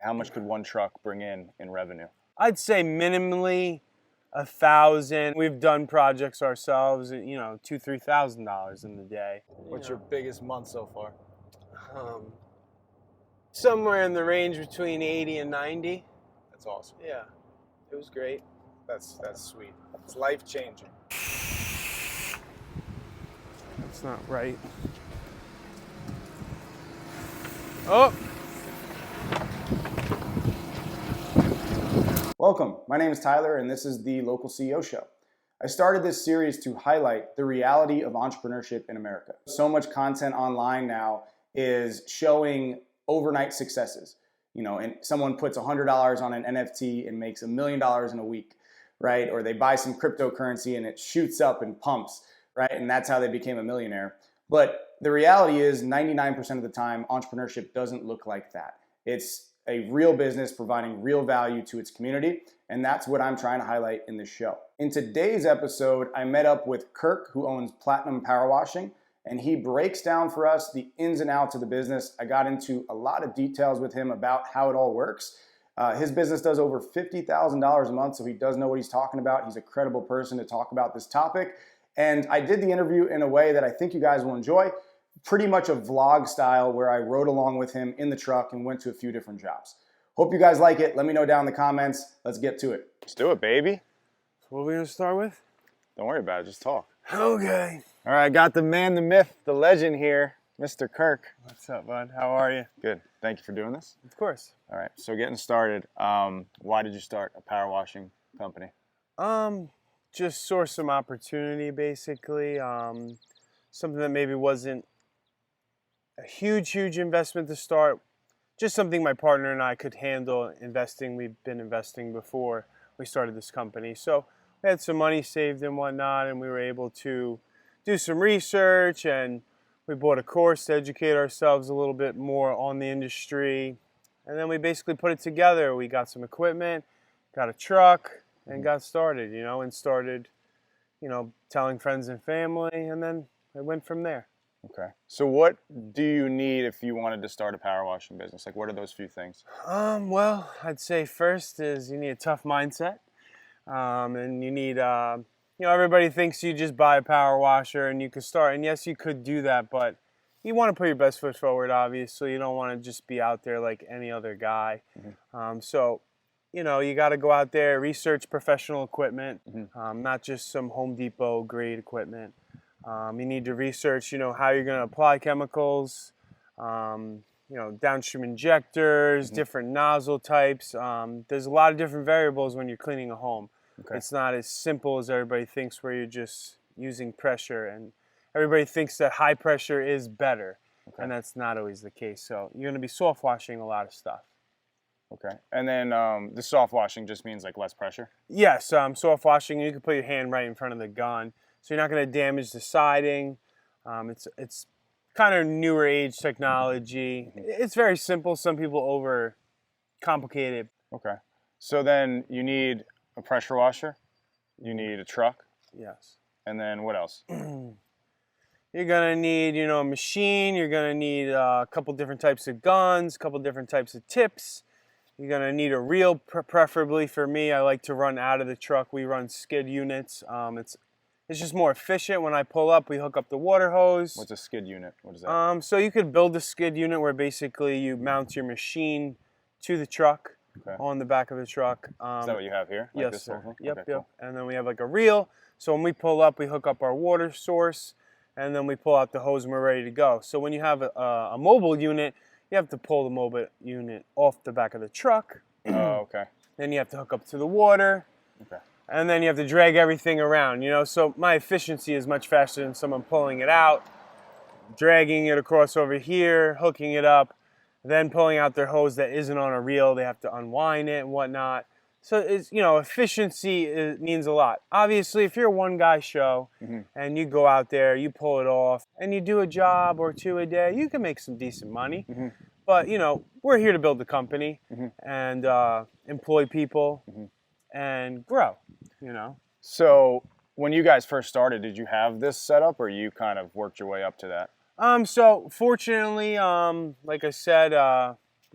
How much could one truck bring in revenue? I'd say minimally 1,000. We've done projects ourselves, $2,000-$3,000 in the day. What's your biggest month so far? Somewhere in the range between 80 and 90. That's awesome. Yeah, it was great. That's sweet. It's life changing. That's not right. Oh! Welcome, my name is Tyler and this is the Local CEO Show. I started this series to highlight the reality of entrepreneurship in America. So much content online now is showing overnight successes. And someone puts $100 on an NFT and makes $1 million in a week, right? Or they buy some cryptocurrency and it shoots up and pumps, right? And that's how they became a millionaire. But the reality is 99% of the time, entrepreneurship doesn't look like that. It's a real business providing real value to its community, and that's what I'm trying to highlight in this show. In today's episode, I met up with Kirk, who owns Platinum Power Washing, and he breaks down for us the ins and outs of the business. I got into a lot of details with him about how it all works. His business does over $50,000 a month, so he does know what he's talking about. He's a credible person to talk about this topic. And I did the interview in a way that I think you guys will enjoy. Pretty much a vlog style where I rode along with him in the truck and went to a few different jobs. Hope you guys like it. Let me know down in the comments. Let's get to it. Let's do it, baby. So what are we going to start with? Don't worry about it. Just talk. Okay. All right, I got the man, the myth, the legend here, Mr. Kirk. What's up, bud? How are you? Good. Thank you for doing this. Of course. All right, so getting started, why did you start a power washing company? Just source some opportunity, basically. Something that maybe wasn't a huge investment to start. Just something my partner and I could handle investing. We've been investing before we started this company. So we had some money saved and whatnot, and we were able to do some research, and we bought a course to educate ourselves a little bit more on the industry. And then we basically put it together. We got some equipment, got a truck, and got started, and started, telling friends and family, and then it went from there. Okay. So what do you need if you wanted to start a power washing business? Like, what are those few things? Well, I'd say first is you need a tough mindset. And you need, everybody thinks you just buy a power washer and you could start. And yes, you could do that, but you want to put your best foot forward, obviously. You don't want to just be out there like any other guy. So, you got to go out there, research professional equipment, not just some Home Depot grade equipment. You need to research, how you're going to apply chemicals, downstream injectors, different nozzle types. There's a lot of different variables when you're cleaning a home. Okay. It's not as simple as everybody thinks, where you're just using pressure, and everybody thinks that high pressure is better, and that's not always the case. So you're going to be soft washing a lot of stuff. Okay. And then the soft washing just means like less pressure? Yes, soft washing, you can put your hand right in front of the gun, so you're not going to damage the siding. It's kind of newer age technology. It's very simple. Some people overcomplicate it. Okay. So then you need a pressure washer, you need a truck. Yes. And then what else? You're going to need, a machine. You're going to need a couple different types of guns, a couple different types of tips. You're going to need a reel, preferably for me. I like to run out of the truck. We run skid units. It's just more efficient. When I pull up, we hook up the water hose. What's a skid unit? What is that? So you could build a skid unit where basically you mount your machine to the truck, on the back of the truck. Is that what you have here? Like yes, sir. Yep. Cool. And then we have like a reel. So when we pull up, we hook up our water source, and then we pull out the hose and we're ready to go. So when you have a mobile unit, you have to pull the mobile unit off the back of the truck. Oh, okay. Then you have to hook up to the water. Okay. And then you have to drag everything around, So my efficiency is much faster than someone pulling it out, dragging it across over here, hooking it up, then pulling out their hose that isn't on a reel. They have to unwind it and whatnot. So it's, efficiency means a lot. Obviously, if you're a one-guy show and you go out there, you pull it off, and you do a job or two a day, you can make some decent money. But, we're here to build the company and employ people and grow, So when you guys first started, did you have this set up, or you kind of worked your way up to that? So fortunately, like I said,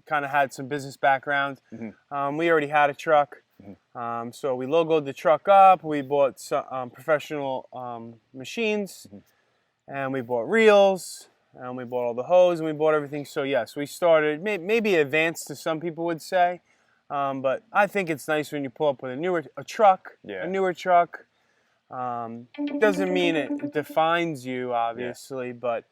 kind of had some business background. Mm-hmm. We already had a truck. Mm-hmm. So we logoed the truck up. We bought some professional machines, and we bought reels, and we bought all the hose, and we bought everything. So yes, we started maybe advanced to some people would say, but I think it's nice when you pull up with a newer truck. Doesn't mean it defines you, obviously, but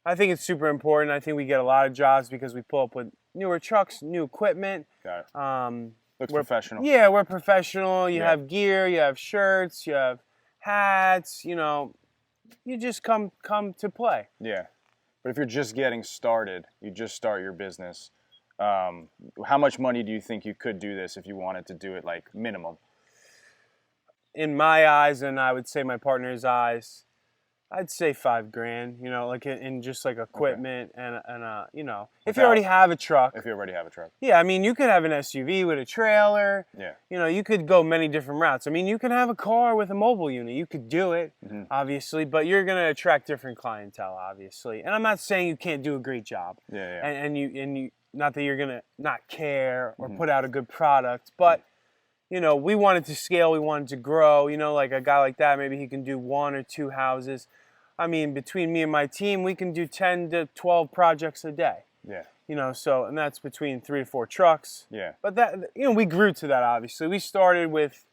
I think it's super important. I think we get a lot of jobs because we pull up with newer trucks, new equipment. Got it. Looks professional. Yeah, we're professional. You Yeah. have gear, you have shirts, you have hats, you just come to play. Yeah. But if you're just getting started, you just start your business, how much money do you think you could do this if you wanted to do it like minimum? In my eyes, and I would say my partner's eyes, I'd say $5,000, like in just like equipment and if you already have a truck. If you already have a truck. Yeah, I mean, you could have an SUV with a trailer. Yeah. You could go many different routes. I mean, you can have a car with a mobile unit. You could do it, obviously, but you're going to attract different clientele, obviously. And I'm not saying you can't do a great job. Yeah. And you not that you're going to not care or put out a good product, but we wanted to scale, we wanted to grow, like a guy like that, maybe he can do 1 or 2 houses. I mean, between me and my team, we can do 10 to 12 projects a day. Yeah. And that's between 3 to 4 trucks. Yeah. But that, we grew to that, obviously. We started with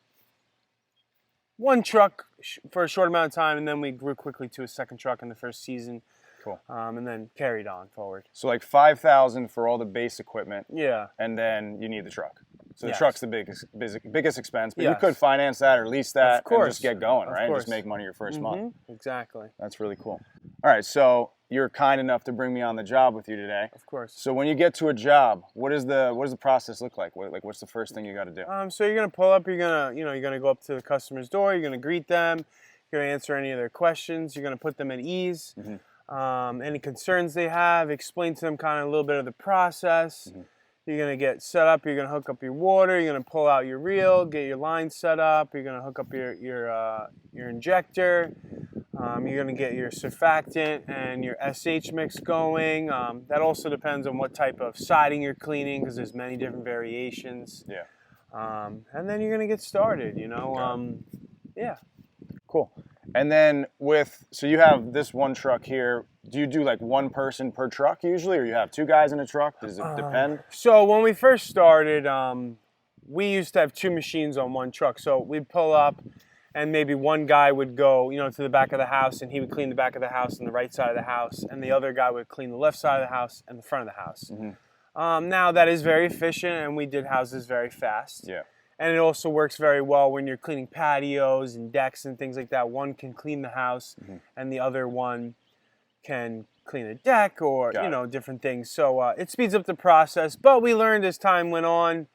1 truck for a short amount of time, and then we grew quickly to a 2nd truck in the first season. Cool. And then carried on forward. So like $5,000 for all the base equipment. Yeah. And then you need the truck. So the Yes. truck's the biggest expense, but you Yes. could finance that or lease that and just get going, Of right? And course. just make money your 1st month. Exactly. That's really cool. All right, so you're kind enough to bring me on the job with you today. Of course. So when you get to a job, what does the process look like? What's the first thing you got to do? So you're gonna pull up. You're gonna go up to the customer's door. You're gonna greet them. You're gonna answer any of their questions. You're gonna put them at ease. Any concerns they have, explain to them kind of a little bit of the process. You're going to get set up, you're going to hook up your water, you're going to pull out your reel, get your line set up, you're going to hook up your injector, you're going to get your surfactant and your SH mix going. That also depends on what type of siding you're cleaning because there's many different variations. Yeah. And then you're going to get started, yeah. Cool. And then so you have this 1 truck here. Do you do like 1 person per truck usually, or you have 2 guys in a truck? Does it depend? So when we first started, we used to have 2 machines on 1 truck. So we'd pull up and maybe 1 guy would go, to the back of the house and he would clean the back of the house and the right side of the house, and the other guy would clean the left side of the house and the front of the house. Now that is very efficient, and we did houses very fast. Yeah. And it also works very well when you're cleaning patios and decks and things like that. One can clean the house and the other one can clean a deck or, different things. So it speeds up the process. But we learned as time went on,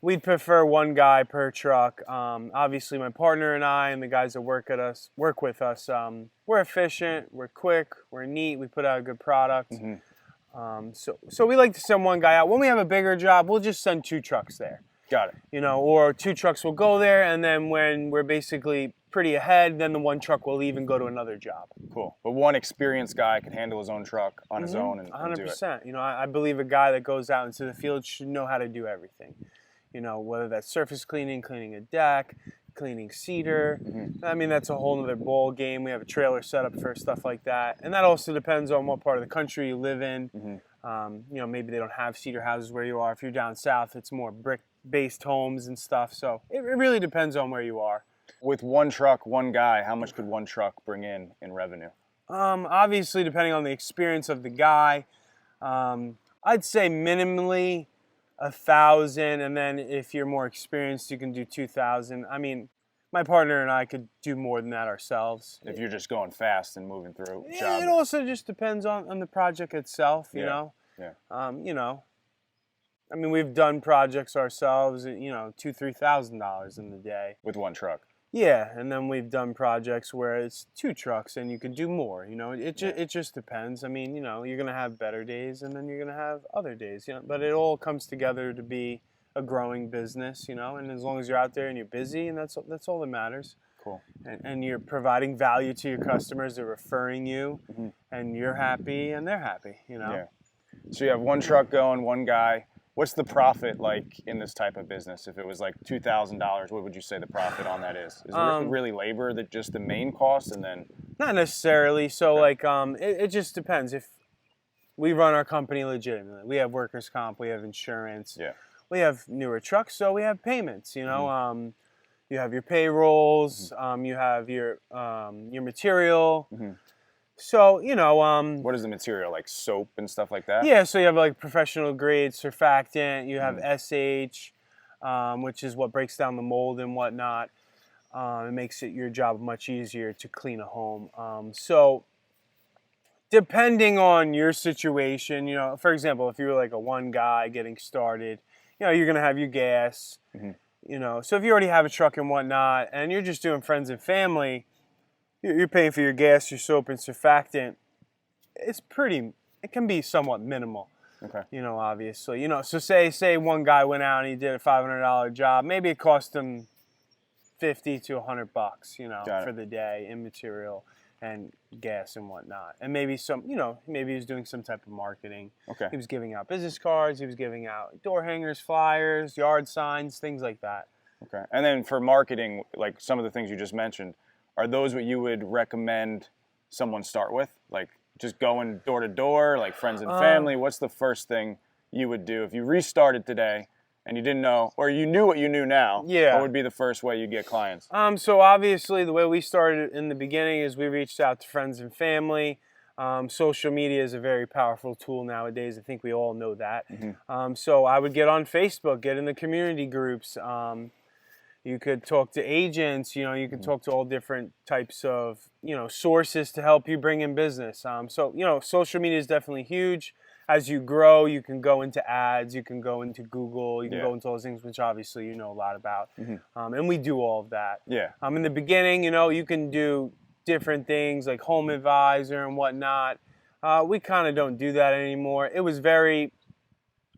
we'd prefer 1 guy per truck. Obviously, my partner and I and the guys that work with us, we're efficient, we're quick, we're neat, we put out a good product. So we like to send 1 guy out. When we have a bigger job, we'll just send 2 trucks there. Got it. Or 2 trucks will go there, and then when we're basically pretty ahead, then the 1 truck will leave and go to another job. Cool. But 1 experienced guy can handle his own truck on his own and do it. 100%. I believe a guy that goes out into the field should know how to do everything. Whether that's surface cleaning, cleaning a deck, cleaning cedar. I mean, that's a whole other ball game. We have a trailer set up for stuff like that. And that also depends on what part of the country you live in. Maybe they don't have cedar houses where you are. If you're down south, it's more brick-based homes and stuff. So it really depends on where you are. With 1 truck, 1 guy, how much could 1 truck bring in revenue? Obviously, depending on the experience of the guy, I'd say minimally 1,000, and then if you're more experienced, you can do 2,000. I mean, my partner and I could do more than that ourselves. If you're just going fast and moving through jobs. It also just depends on the project itself, you know. Yeah. I mean, we've done projects ourselves, $2,000-$3,000 in the day. With 1 truck. Yeah, and then we've done projects where it's 2 trucks and you can do more. It just depends. I mean, you're gonna have better days and then you're gonna have other days. But it all comes together to be a growing business. And as long as you're out there and you're busy, and that's all that matters. Cool. And you're providing value to your customers. They're referring you, and you're happy and they're happy. Yeah. So you have one truck going, one guy. What's the profit like in this type of business? If it was like $2,000, what would you say the profit on that is? Is it really labor that just the main cost, and then? Not necessarily. So like it just depends. If we run our company legitimately, we have workers' comp, we have insurance, Yeah. we have newer trucks, so we have payments. You know, you have your payrolls, you have your material. So, you know, What is the material, like soap and stuff like that? yeah, so you have like professional grade surfactant, you have SH, which is what breaks down the mold and whatnot. It makes it your job much easier to clean a home. So depending on your situation, you know, for example, if you're like a one guy getting started, you know, you're going to have your gas, you know. So if you already have a truck and whatnot, and you're just doing friends and family, you're paying for your gas, your soap, and surfactant. It can be somewhat minimal. Okay. You know, obviously. You know, so say one guy went out and he did a $500 job. Maybe it cost him $50 to $100, you know, for the day in material and gas and whatnot. And maybe maybe he was doing some type of marketing. Okay. He was giving out business cards. He was giving out door hangers, flyers, yard signs, things like that. Okay. And then for marketing, like some of the things you just mentioned, are those what you would recommend someone start with? Like just going door to door, like friends and family? What's the first thing you would do if you restarted today and you didn't know, or you knew what you knew now? Yeah. What would be the first way you get clients? So obviously the way we started in the beginning is we reached out to friends and family. Social media is a very powerful tool nowadays. I think we all know that. So I would get on Facebook, get in the community groups. You could talk to agents, you know, you could talk to all different types of, you know, sources to help you bring in business. So, you know, social media is definitely huge. As you grow, you can go into ads, you can go into Google, you can go into all those things, which obviously you know a lot about. And we do all of that. Yeah. In the beginning, you know, you can do different things like Home Advisor and whatnot. We kind of don't do that anymore. It was very...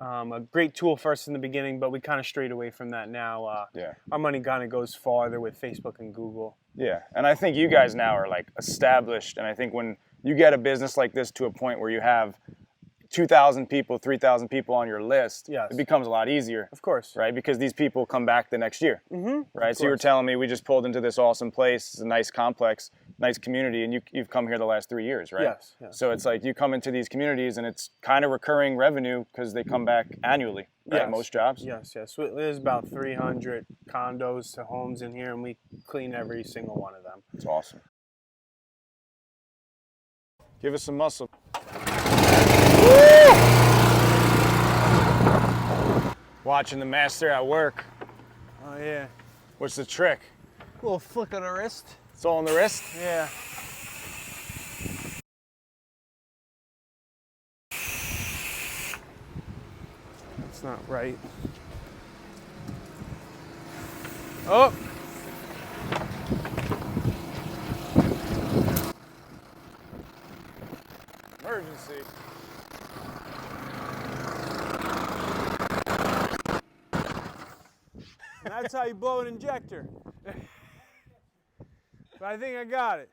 a great tool for us in the beginning, but we kind of strayed away from that now. Our money kind of goes farther with Facebook and Google. Yeah, and I think you guys now are like established, and I think when you get a business like this to a point where you have 2,000 people, 3,000 people on your list, it becomes a lot easier. Of course. Right, because these people come back the next year. Right, so you were telling me we just pulled into this awesome place. It's a nice complex, nice community, and you've come here the last 3 years, right? Yes. So it's like you come into these communities and it's kind of recurring revenue because they come back annually, right? Most jobs. Yes. There's about 300 condos to homes in here, and we clean every single one of them. It's awesome. Give us some muscle. Watching the master at work. Oh yeah. What's the trick? A little flick of the wrist. It's all on the wrist? Yeah. That's not right. Oh! Emergency. And that's how you blow an injector. But I think I got it.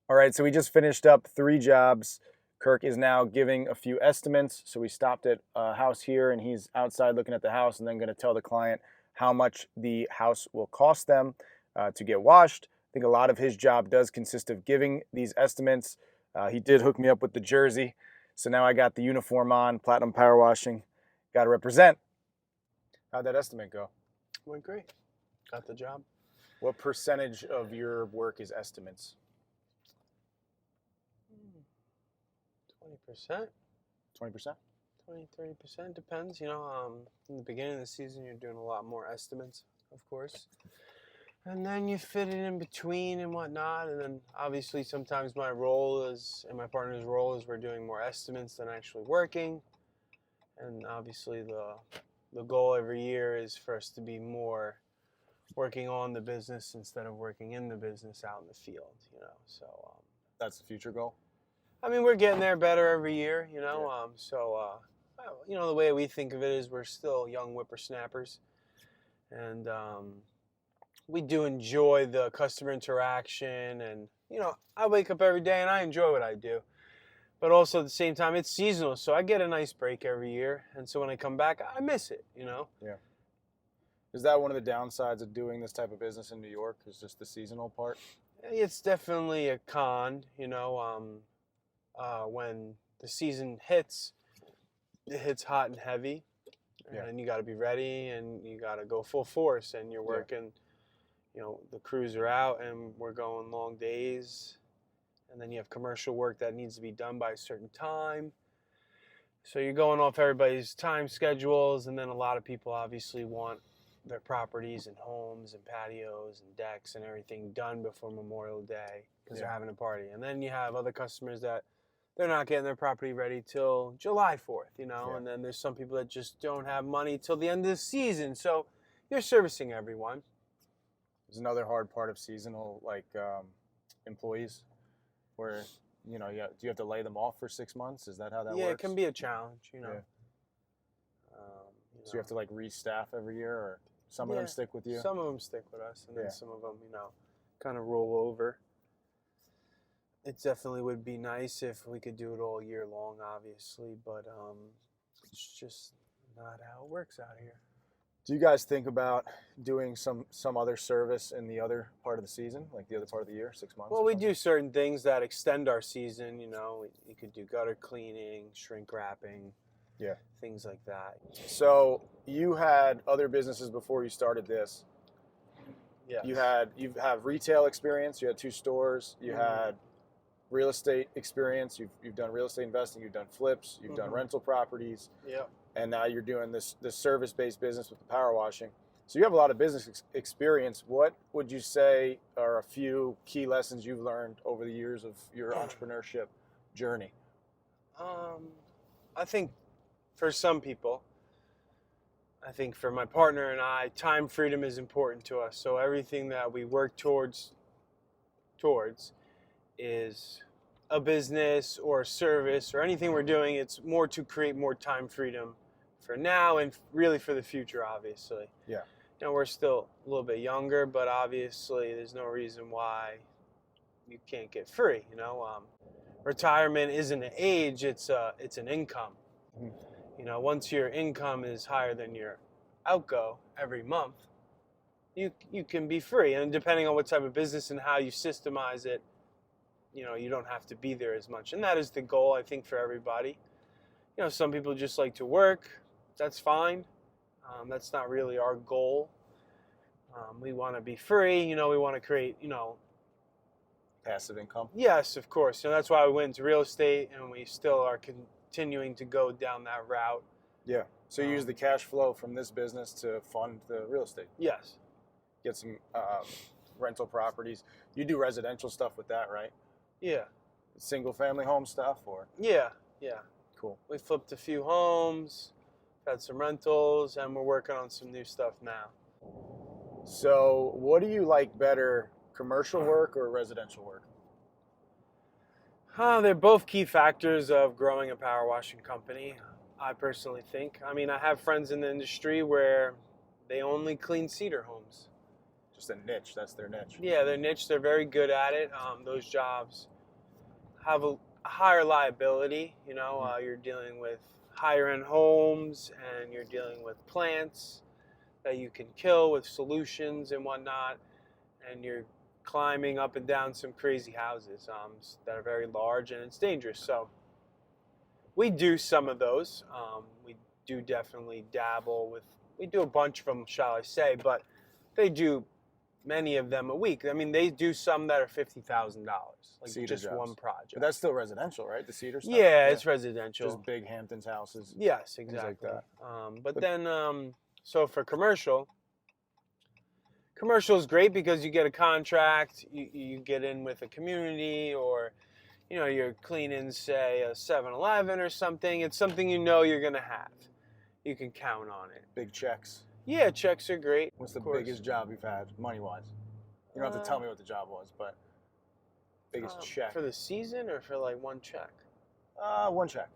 All right, so we just finished up 3 jobs. Kirk is now giving a few estimates. So we stopped at a house here, and he's outside looking at the house and then going to tell the client how much the house will cost them to get washed. I think a lot of his job does consist of giving these estimates. He did hook me up with the jersey. So now I got the uniform on, Platinum Power Washing. Got to represent. How'd that estimate go? Went great. Got the job. What percentage of your work is estimates? 20%. 20%? 20-30%, depends. You know, in the beginning of the season, you're doing a lot more estimates, of course. And then you fit it in between and whatnot. And then obviously sometimes my role is, and my partner's role is, we're doing more estimates than actually working. And obviously the goal every year is for us to be more working on the business instead of working in the business out in the field, you know. So that's the future goal? I mean, we're getting there better every year, you know. You know, the way we think of it is we're still young whippersnappers. And we do enjoy the customer interaction. And, you know, I wake up every day and I enjoy what I do. But also at the same time, it's seasonal, so I get a nice break every year. And so when I come back, I miss it, you know? Yeah. Is that one of the downsides of doing this type of business in New York, is just the seasonal part? It's definitely a con, you know, when the season hits, it hits hot and heavy. Yeah. And you got to be ready, and you got to go full force, and you're working, you know, the crews are out and we're going long days. And then you have commercial work that needs to be done by a certain time. So you're going off everybody's time schedules, and then a lot of people obviously want their properties and homes and patios and decks and everything done before Memorial Day because they're having a party. And then you have other customers that they're not getting their property ready till July 4th, you know, and then there's some people that just don't have money till the end of the season. So you're servicing everyone. There's another hard part of seasonal, like employees, where, you know, do you have to lay them off for 6 months? Is that how that works? Yeah, it can be a challenge, you know. Yeah. So you have to like restaff every year, or some of them stick with you? Some of them stick with us, and then some of them, you know, kind of roll over. It definitely would be nice if we could do it all year long, obviously, but it's just not how it works out here. Do you guys think about doing some other service in the other part of the season, like the other part of the year, 6 months? Well, we do certain things that extend our season, you know. You could do gutter cleaning, shrink wrapping, things like that. So you had other businesses before you started this. Yeah. You have retail experience. You had 2 stores. You had real estate experience. You've done real estate investing. You've done flips. You've done rental properties. Yeah. And now you're doing this service-based business with the power washing. So you have a lot of business experience. What would you say are a few key lessons you've learned over the years of your entrepreneurship journey? I think for some people, I think for my partner and I, time freedom is important to us. So everything that we work towards is a business or a service or anything we're doing. It's more to create more time freedom for now and really for the future, obviously. Yeah. You know, we're still a little bit younger, but obviously there's no reason why you can't get free, you know. Retirement isn't an age, it's an income. You know, once your income is higher than your outgo every month, you can be free. And depending on what type of business and how you systemize it, you know, you don't have to be there as much. And that is the goal, I think, for everybody. You know, some people just like to work. That's fine. That's not really our goal. We want to be free. You know, we want to create, you know, passive income. Yes, of course. You know, that's why we went into real estate, and we still are continuing to go down that route. Yeah. So you use the cash flow from this business to fund the real estate. Yes. Get some rental properties. You do residential stuff with that, right? Yeah. Single family home stuff, or? Yeah. Cool. We flipped a few homes, had some rentals, and we're working on some new stuff now. So what do you like better, commercial work or residential work? They're both key factors of growing a power washing company, I personally think. I mean, I have friends in the industry where they only clean cedar homes. Just a niche, that's their niche. Yeah, their niche, they're very good at it. Those jobs have a higher liability, you know. You're dealing with higher end homes, and you're dealing with plants that you can kill with solutions and whatnot, and you're climbing up and down some crazy houses that are very large, and it's dangerous. So we do some of those. We do definitely dabble with, we do a bunch of them, shall I say, but they do many of them a week. I mean, they do some that are $50,000, like Cedar just jobs. one project. But that's still residential, right? The cedar stuff? Yeah, it's residential. Just big Hamptons houses. Yes, exactly. Like that. But then, so for commercial is great because you get a contract, you get in with a community, or, you know, you're cleaning, say, a 7-Eleven or something. It's something you know you're going to have. You can count on it. Big checks. Yeah, checks are great. What's the biggest job you've had, money-wise? You don't have to tell me what the job was, but biggest check. For the season or for like one check? One check.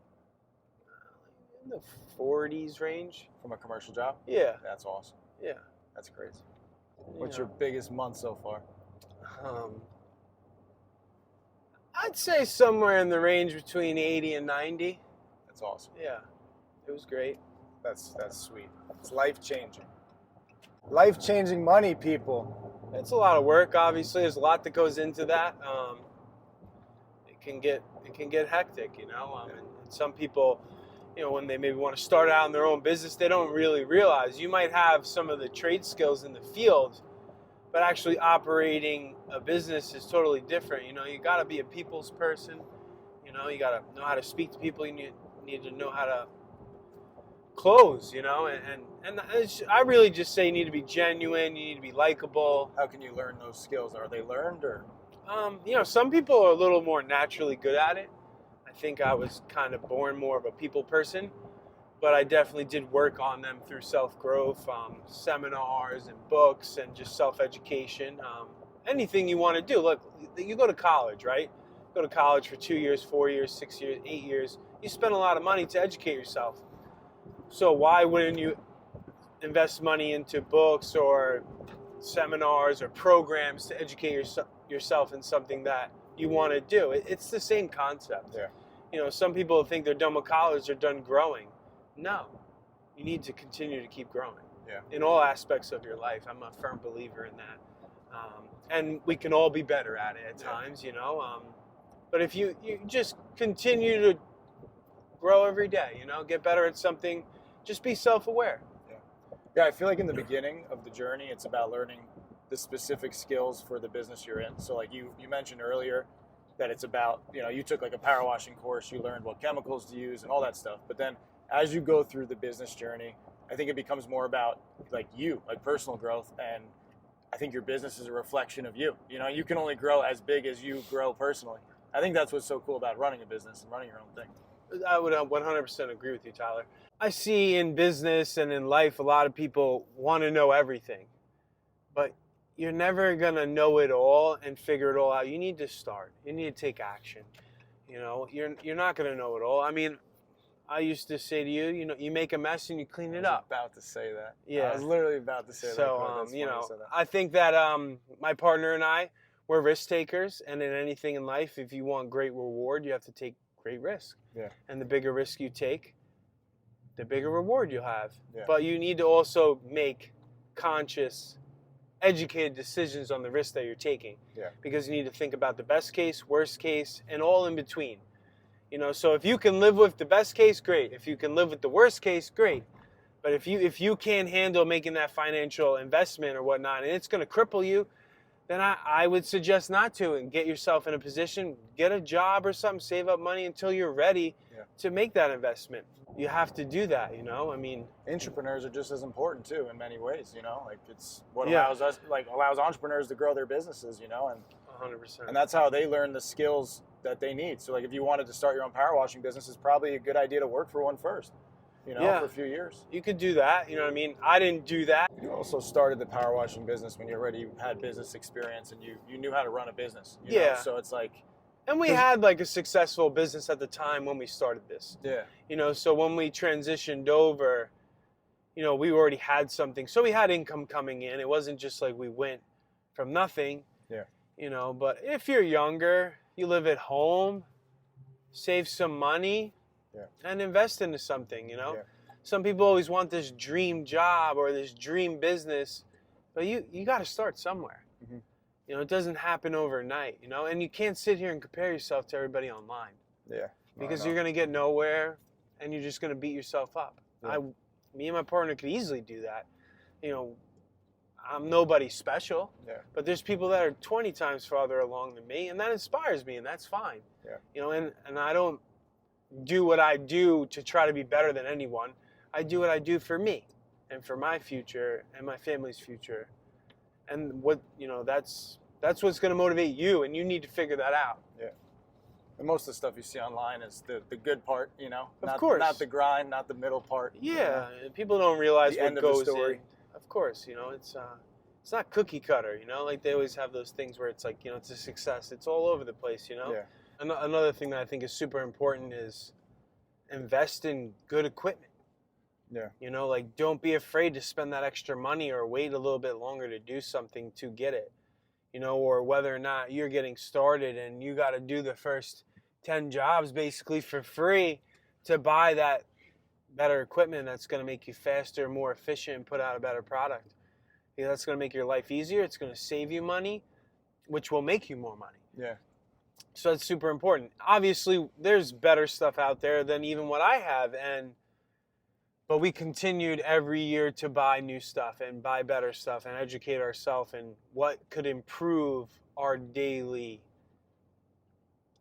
In the 40s range. From a commercial job? Yeah. That's awesome. Yeah. That's crazy. What's your biggest month so far? I'd say somewhere in the range between 80 and 90. That's awesome. Yeah, it was great. That's sweet. It's life-changing. Life-changing money, people. It's a lot of work, obviously. There's a lot that goes into that. It can get hectic, you know. And some people, you know, when they maybe want to start out in their own business, they don't really realize you might have some of the trade skills in the field, but actually operating a business is totally different. You know, you got to be a people's person. You know, you got to know how to speak to people. You need to know how to close, you know, and I really just say you need to be genuine. You need to be likable. How can you learn those skills? Are they learned or? You know, some people are a little more naturally good at it. I think I was kind of born more of a people person, but I definitely did work on them through self-growth, seminars and books and just self-education. Anything you want to do. Look, you go to college, right? Go to college for 2 years, 4 years, 6 years, 8 years. You spend a lot of money to educate yourself. So why wouldn't you invest money into books or seminars or programs to educate yourself in something that you want to do? It's the same concept. Yeah. You know, some people think they're done with college, they're done growing. No, you need to continue to keep growing. Yeah. In all aspects of your life. I'm a firm believer in that. And we can all be better at it at times, you know. But if you just continue to grow every day, you know, get better at something, just be self-aware. Yeah, I feel like in the beginning of the journey, it's about learning the specific skills for the business you're in. So like you mentioned earlier that it's about, you know, you took like a power washing course, you learned what chemicals to use and all that stuff. But then as you go through the business journey, I think it becomes more about like personal growth. And I think your business is a reflection of you. You know, you can only grow as big as you grow personally. I think that's what's so cool about running a business and running your own thing. I would 100% agree with you, Tyler. I see in business and in life, a lot of people want to know everything, but you're never going to know it all and figure it all out. You need to start. You need to take action. You know, you're not going to know it all. I mean, I used to say to you, you know, you make a mess and you clean it up. About to say that. Yeah. I was literally about to say that. So, you know, I think that my partner and I, we're risk takers, and in anything in life, if you want great reward, you have to take great risk. Yeah. And the bigger risk you take, the bigger reward you'll have. Yeah. But you need to also make conscious, educated decisions on the risk that you're taking. Yeah. Because you need to think about the best case, worst case, and all in between. You know, so if you can live with the best case, great. If you can live with the worst case, great. But if you can't handle making that financial investment or whatnot, and it's going to cripple you, then I would suggest not to, and get yourself in a position, get a job or something, save up money until you're ready to make that investment. You have to do that, you know? I mean, entrepreneurs are just as important too in many ways, you know? Like it's what allows entrepreneurs to grow their businesses, you know? And 100%. And that's how they learn the skills that they need. So like if you wanted to start your own power washing business, it's probably a good idea to work for one first, you know, for a few years. You could do that, you know what I mean? I didn't do that. You also started the power washing business when you already had business experience and you knew how to run a business. You know? So it's like... And we had like a successful business at the time when we started this. Yeah. You know, so when we transitioned over, you know, we already had something. So we had income coming in. It wasn't just like we went from nothing. Yeah. You know, but if you're younger, you live at home, save some money, and invest into something, you know? Yeah. Some people always want this dream job or this dream business, but you got to start somewhere. Mm-hmm. You know, it doesn't happen overnight, you know? And you can't sit here and compare yourself to everybody online. Yeah. Because you're going to get nowhere, and you're just going to beat yourself up. Yeah. Me and my partner could easily do that. You know, I'm nobody special, but there's people that are 20 times farther along than me, and that inspires me, and that's fine. Yeah. You know, and I don't do what I do to try to be better than anyone. I do what I do for me and for my future and my family's future. And what, you know, that's what's going to motivate you, and you need to figure that out. Yeah. And most of the stuff you see online is the good part, you know? Of course. Not the grind, not the middle part. Yeah. And people don't realize what goes in. Of course, you know, it's not cookie cutter, you know? Like they always have those things where it's like, you know, it's a success. It's all over the place, you know? Yeah. Another thing that I think is super important is invest in good equipment. Yeah. You know, like don't be afraid to spend that extra money or wait a little bit longer to do something to get it. you know, or whether or not you're getting started and you got to do the first 10 jobs basically for free to buy that better equipment that's going to make you faster, more efficient, and put out a better product. Yeah, that's going to make your life easier. It's going to save you money, which will make you more money. Yeah. So it's super important. Obviously, there's better stuff out there than even what I have, but we continued every year to buy new stuff and buy better stuff and educate ourselves in what could improve our daily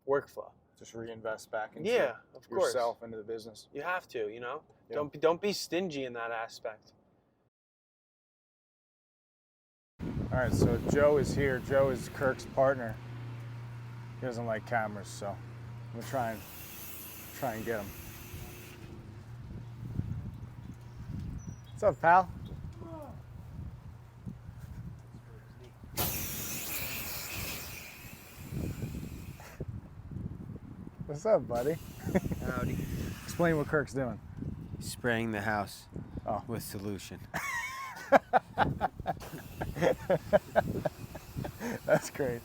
workflow. Just reinvest back into of course. yourself, into the business. You have to, you know. Yeah. Don't be stingy in that aspect. All right, so Joe is here. Joe is Kirk's partner. He doesn't like cameras, so I'm gonna try and get him. What's up, pal? What's up, buddy? Howdy. Explain what Kirk's doing. Spraying the house Oh. with solution. That's great.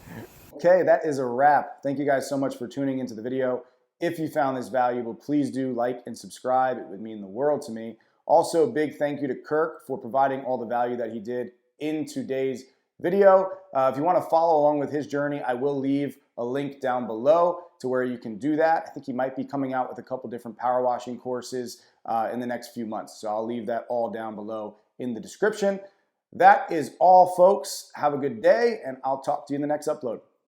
Okay, that is a wrap. Thank you guys so much for tuning into the video. If you found this valuable, please do like and subscribe. It would mean the world to me. Also, big thank you to Kirk for providing all the value that he did in today's video. If you want to follow along with his journey, I will leave a link down below to where you can do that. I think he might be coming out with a couple different power washing courses in the next few months. So I'll leave that all down below in the description. That is all, folks. Have a good day, and I'll talk to you in the next upload.